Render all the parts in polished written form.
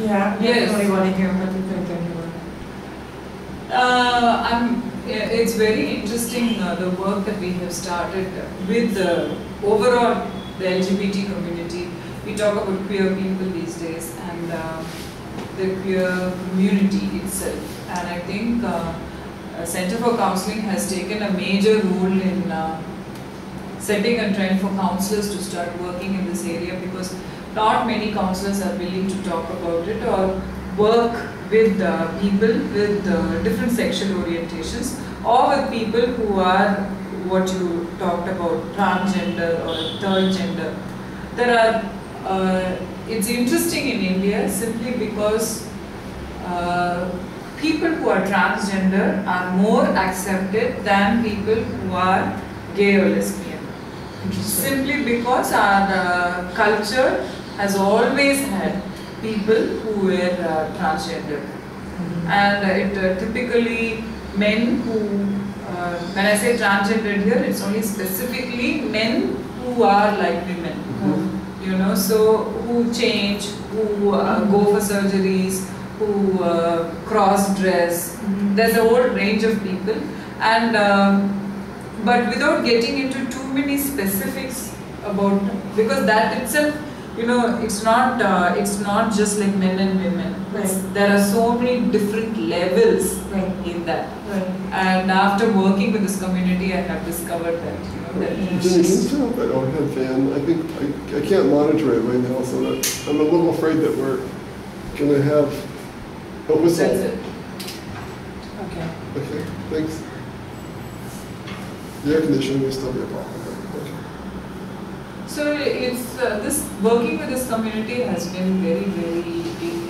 Yeah, definitely want to hear what you think anyway. It's very interesting the work that we have started with the overall the LGBT community. We talk about queer people these days and the queer community itself. And I think Center for Counseling has taken a major role in setting a trend for counselors to start working in this area, because not many counselors are willing to talk about it or work with people with different sexual orientations, or with people who are what you talked about, transgender or third gender. There are, it's interesting in India simply because people who are transgender are more accepted than people who are gay or lesbian. Simply because our culture has always had people who were transgender. And it typically men who, when I say transgendered here, it's only specifically men who are like women. You know, so who change, who go for surgeries, who cross-dress. There's a whole range of people, and but without getting into too many specifics about, because that itself, you know, it's not just like men and women. There are so many different levels in that. And after working with this community, I have discovered that, you know, that Jenny, can you turn off that overhead fan? I think I can't monitor it right now, so that I'm a little afraid that we're going to have a whistle. That's it. Okay. Okay, thanks. The air conditioning will still be a problem. Okay. So it's this working with this community has been very, very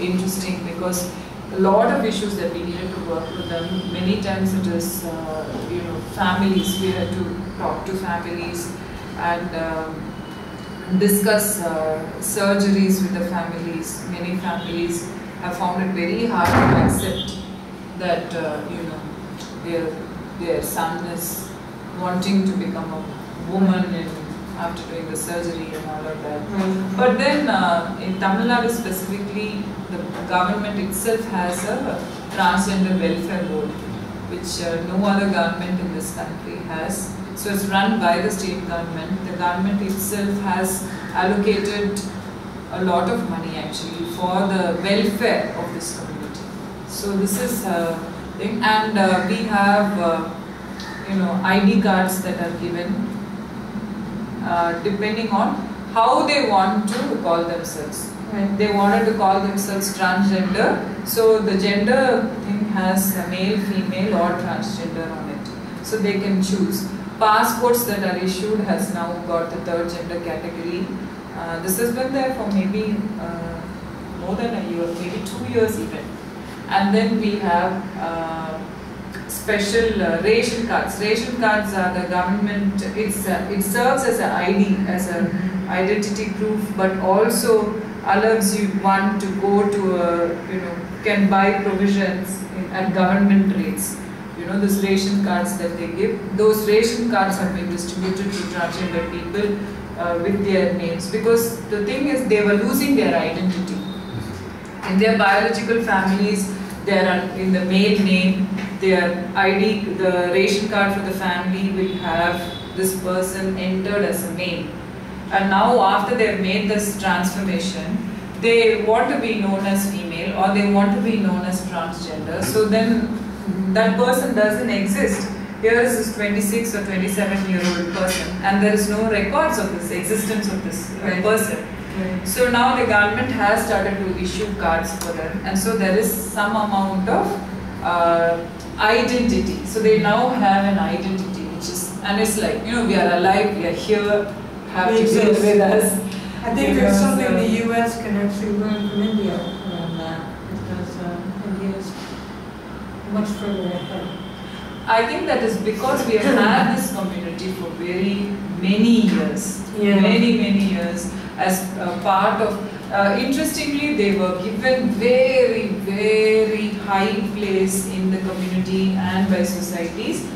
interesting, because a lot of issues that we needed to work with them. Many times it is, you know, families. We had to talk to families and discuss surgeries with the families. Many families have found it very hard to accept that you know, their son is wanting to become a woman after doing the surgery and all of that. But then in Tamil Nadu specifically, the government itself has a transgender welfare board, which no other government in this country has. So it's run by the state government. The government itself has allocated a lot of money actually for the welfare of this community. So this is a thing, and we have you know, ID cards that are given depending on how they want to call themselves. They wanted to call themselves transgender, so the gender thing has a male, female or transgender on it. So they can choose. Passports that are issued has now got the third gender category. This has been there for maybe more than a year, maybe 2 years even. And then we have special ration cards. Ration cards are the government, it serves as an ID, as an identity proof, but also allows you one to go to a, you know, can buy provisions at government rates. You know, those ration cards that they give, those ration cards have been distributed to transgender people with their names, because the thing is they were losing their identity. In their biological families, they are in the male name, their ID, the ration card for the family will have this person entered as a male. And now after they have made this transformation, they want to be known as female or they want to be known as transgender. So then that person doesn't exist. Here is this 26 or 27-year-old person and there is no records of this existence of this person. So now the government has started to issue cards for them, and so there is some amount of identity. So they now have an identity, which is, and it's like, you know, we are alive, we are here, have to be with us. I think there's something the U.S. can actually learn from India around that, because India is much further ahead. I think that is because we have had this community for very many years, many years, as a part of, interestingly they were given very, very high place in the community and by societies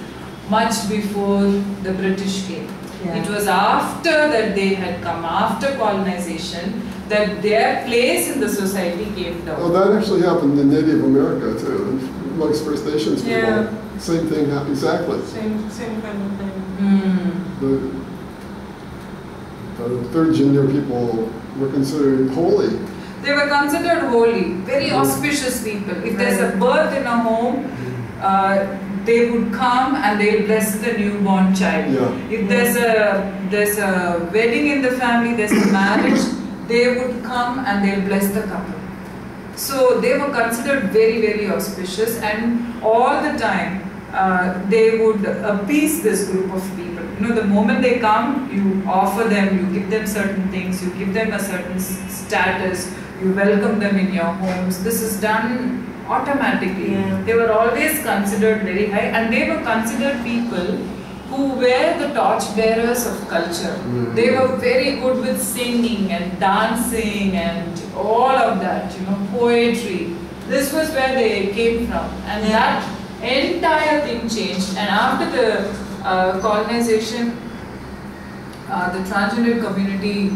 much before the British came. It was after that they had come, after colonization, that their place in the society came down. Oh, that actually happened in Native America too, amongst First Nations people. Yeah. Same thing happened, exactly. Same kind of thing. The third gender people were considered holy. They were considered holy, very auspicious people. If there's a birth in a home, they would come and they'll bless the newborn child. Yeah. If there's a wedding in the family, there's a marriage, they would come and they'll bless the couple. So they were considered very, very auspicious, and all the time they would appease this group of people. You know, the moment they come, you offer them, you give them certain things, you give them a certain status, you welcome them in your homes. This is done automatically. Yeah. They were always considered very high, and they were considered people who were the torchbearers of culture. They were very good with singing and dancing and all of that, you know, poetry. This was where they came from, and that entire thing changed. And after the colonization, the transgender community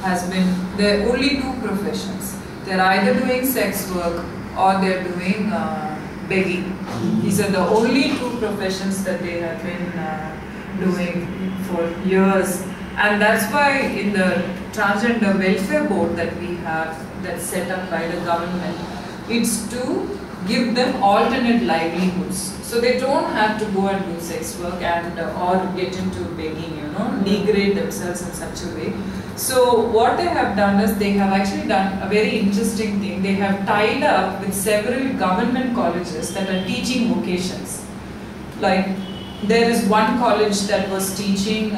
has been, there are only two professions. They're either doing sex work or they're doing begging. These are the only two professions that they have been doing for years. And that's why in the Transgender Welfare Board that we have, that's set up by the government, it's to give them alternate livelihoods. So they don't have to go and do sex work and or get into begging, you know, degrade themselves in such a way. So what they have done is they have actually done a very interesting thing. They have tied up with several government colleges that are teaching vocations. Like there is one college that was teaching,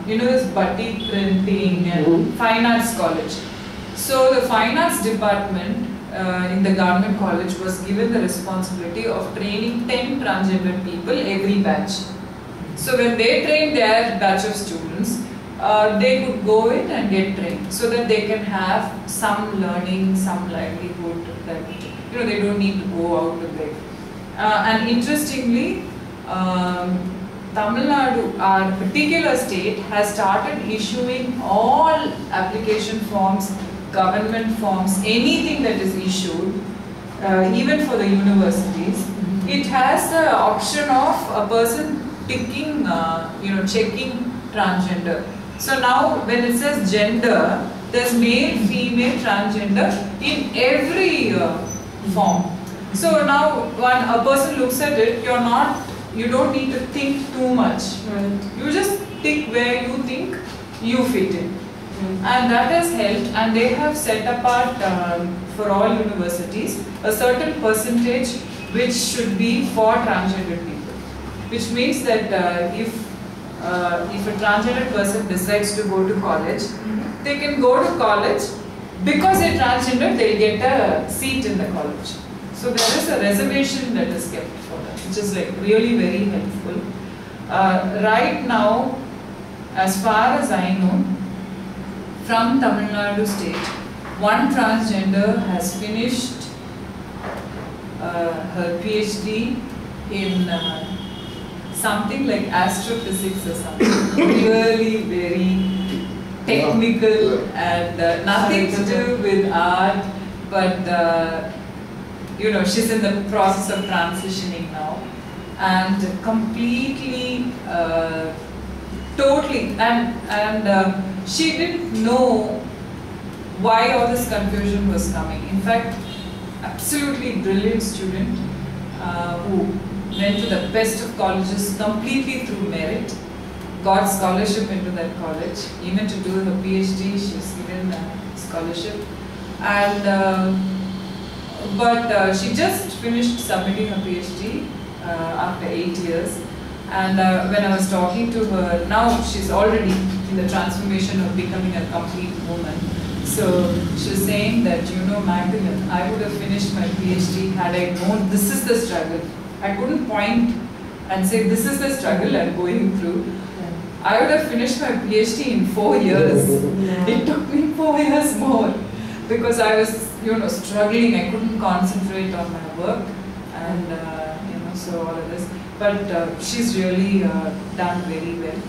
you know, this batik printing and fine arts college. So the fine arts department in the government college was given the responsibility of training 10 transgender people every batch. So when they train their batch of students, they could go in and get trained so that they can have some learning, some livelihood, that, you know, they don't need to go out to beg. And interestingly, Tamil Nadu, our particular state, has started issuing all application forms, government forms, anything that is issued, even for the universities. It has the option of a person ticking, you know, checking transgender. So now when it says gender, there's male, female, transgender in every form. So now when a person looks at it, you don't need to think too much. Right. You just tick where you think you fit in. And that has helped, and they have set apart for all universities a certain percentage which should be for transgender people. Which means that if a transgender person decides to go to college, they can go to college. Because they're transgender, they'll get a seat in the college. So there is a reservation that is kept for them, which is like really very helpful. Right now, as far as I know, from Tamil Nadu state, one transgender has finished her PhD in something like astrophysics or something. Really very technical and nothing to do with art, but you know, she's in the process of transitioning now, and completely, totally, and she didn't know why all this confusion was coming. In fact, absolutely brilliant student who went to the best of colleges completely through merit, got scholarship into that college. Even to do her PhD, she was given a scholarship. And but she just finished submitting her PhD after 8 years. And when I was talking to her, now she's already in the transformation of becoming a complete woman. So she was saying that, you know, Magdalene, I would have finished my PhD had I known this is the struggle. I couldn't point and say this is the struggle I'm going through. I would have finished my PhD in 4 years. It took me 4 years more because I was, you know, struggling. I couldn't concentrate on my work, and you know, so all of this. But she's really done very well.